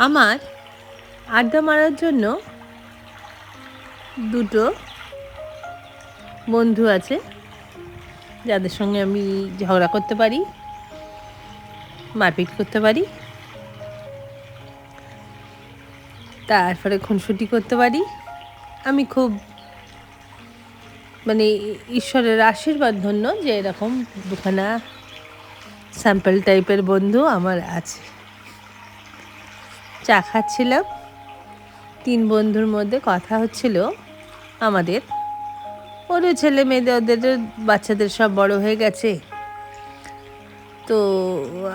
আমার আড্ডা মারার জন্য দুটো বন্ধু আছে, যাদের সঙ্গে আমি ঝগড়া করতে পারি, মারপিট করতে পারি, তারপরে খুনসুটি করতে পারি। আমি খুব ঈশ্বরের আশীর্বাদ ধন্য যে এরকম দুখানা স্যাম্পল টাইপের বন্ধু আমার আছে। চা খাচ্ছিলাম, 3 বন্ধুর মধ্যে কথা হচ্ছিল আমাদের। ওদের ছেলে মেয়েদের, ওদের বাচ্চাদের সব বড় হয়ে গেছে, তো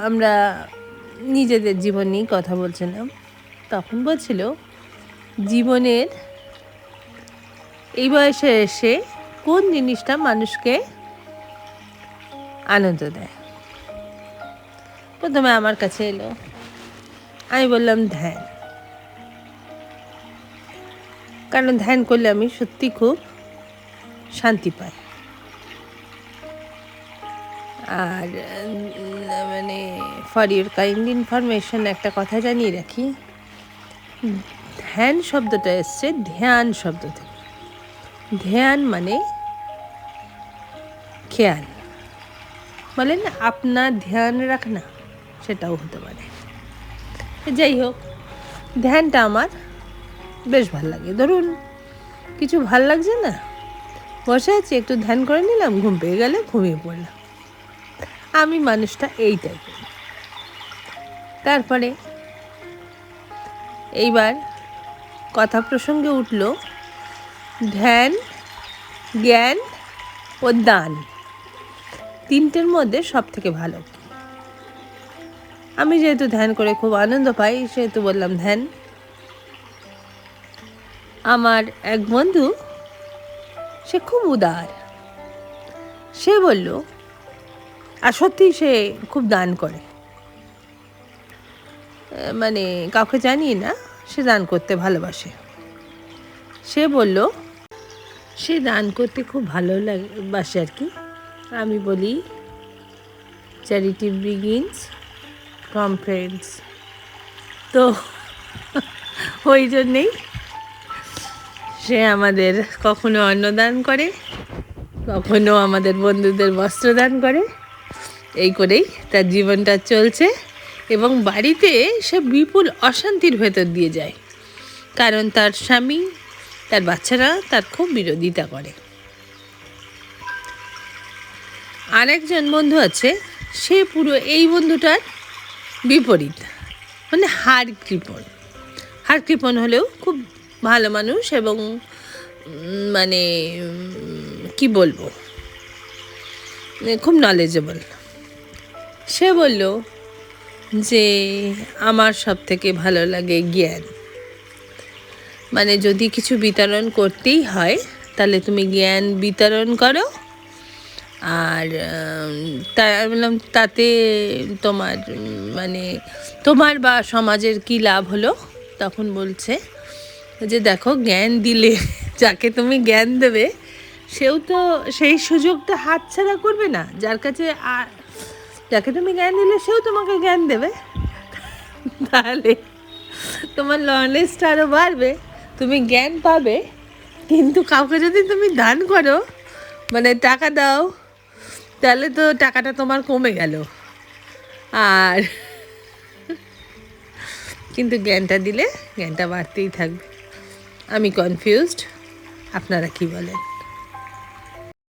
আমরা নিজেদের জীবন নিয়েই কথা বলছিলাম। তখন বলছিল জীবনের এই বয়সে এসে কোন জিনিসটা মানুষকে আনন্দ দেয়। প্রথমে আমার কাছে এলো, আমি বললাম ধ্যান। কারণ ধ্যান করলে আমি সত্যি খুব শান্তি পাই। আর ফর ইউর কাইন্ড ইনফরমেশন একটা কথা জানিয়ে রাখি, ধ্যান শব্দটা এসছে ধ্যান শব্দ থেকে। ধ্যান মানে খেয়াল, বলেন না আপনার ধ্যান রাখনা, সেটাও হতে পারে। যাই হোক, ধ্যানটা আমার বেশ ভাল লাগে। ধরুন কিছু ভাল লাগছে না, বসে আছি, একটু ধ্যান করে নিলাম, ঘুম পেয়ে গেলে ঘুমিয়ে পড়লাম। আমি মানুষটা এই টাইপের। তারপরে এইবার কথা প্রসঙ্গে উঠল ধ্যান, জ্ঞান ও দান, 3টের মধ্যে সব থেকে ভালো। আমি যেহেতু ধ্যান করে খুব আনন্দ পাই, সেহেতু বললাম ধ্যান। আমার এক বন্ধু, সে খুব উদার, সে বলল, আর সত্যি সে খুব দান করে, কাউকে জানিয়ে না, সে দান করতে ভালোবাসে। সে বলল সে দান করতে খুব ভালোবাসে আর কি। আমি বলি চ্যারিটি বিগিনস ফ্রম ফ্রেন্ডস। তো ওই জন্যেই সে আমাদের কখনো অন্নদান করে, কখনো আমাদের বন্ধুদের বস্ত্র দান করে। এই করেই তার জীবনটা চলছে, এবং বাড়িতে সে বিপুল অশান্তির ভেতর দিয়ে যায়, কারণ তার স্বামী, তার বাচ্চারা তার খুব বিরোধিতা করে। আরেকজন বন্ধু আছে, সে পুরো এই বন্ধুটার বিপরীত, হাড় কৃপণ হলেও খুব ভালো মানুষ, এবং কি বলবো, খুব নলেজেবল। সে বলল যে আমার সব থেকে ভালো লাগে জ্ঞান, যদি কিছু বিতরণ করতেই হয় তাহলে তুমি জ্ঞান বিতরণ করো। আর আমি বললাম তাতে তোমার বা সমাজের কি লাভ হলো? তখন বলছে যে দেখো, জ্ঞান দিলে যাকে তুমি জ্ঞান দেবে সেও তো সেই সুযোগটা হাতছাড়া করবে না। যাকে তুমি জ্ঞান দিলে সেও তোমাকে জ্ঞান দেবে, তাহলে তোমার নলেজটা আরও বাড়বে, তুমি জ্ঞান পাবে। কিন্তু কাউকে যদি তুমি দান করো, টাকা দাও, তাহলে তো টাকাটা তোমার কমে গেল। আর কিন্তু জ্ঞানটা দিলে জ্ঞানটা বাড়তেই থাকবে। আমি কনফিউজড, আপনারা কি বলেন?